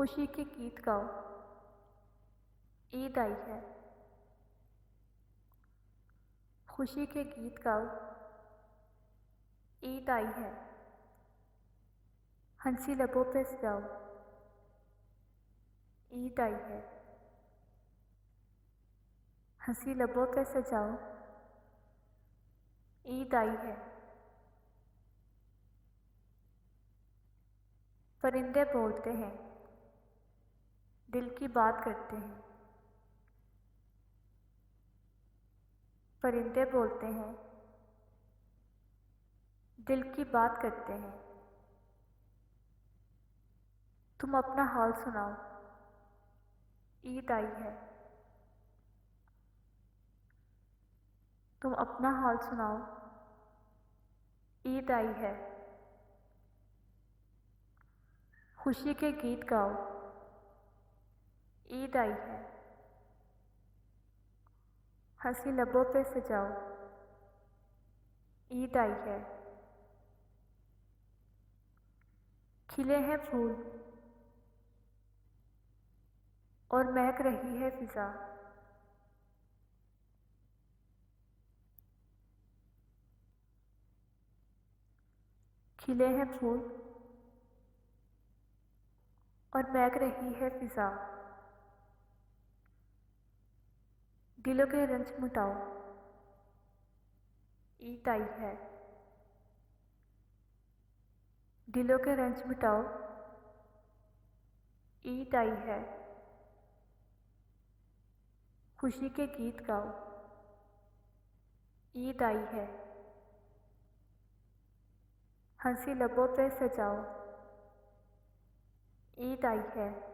खुशी के गीत गाओ, ईद आई है। खुशी के गीत गाओ, ईद आई है। हंसी लबों पे सजाओ, ईद आई है। हंसी लबों पे सजाओ, ईद आई है। परिंदे बोलते हैं, दिल की बात करते हैं। परिंदे बोलते हैं, दिल की बात करते हैं। तुम अपना हाल सुनाओ, ईद आई है। तुम अपना हाल सुनाओ, ईद आई है। खुशी के गीत गाओ, ईद आई है। हंसी लबों पे सजाओ, ईद आई है। खिले हैं फूल और महक रही है फिजा। खिले हैं फूल और महक रही है फिजा। दिलों के रंज मिटाओ, ईद आई है। दिलों के रंज मिटाओ, ईद आई है। खुशी के गीत गाओ, ईद आई है। हंसी लबों पे सजाओ, ईद आई है।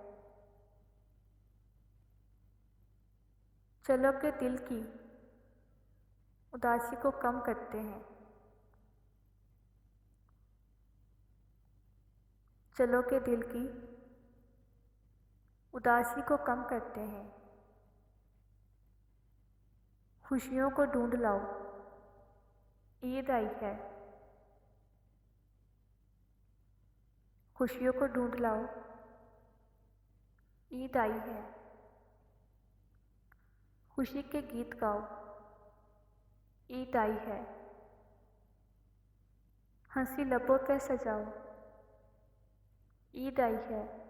चलो के दिल की उदासी को कम करते हैं। चलो के दिल की उदासी को कम करते हैं। खुशियों को ढूंढ लाओ, ईद आई है। खुशियों को ढूंढ लाओ, ईद आई है। खुशी के गीत गाओ, ईद आई है। हंसी लबों पे सजाओ, ईद आई है।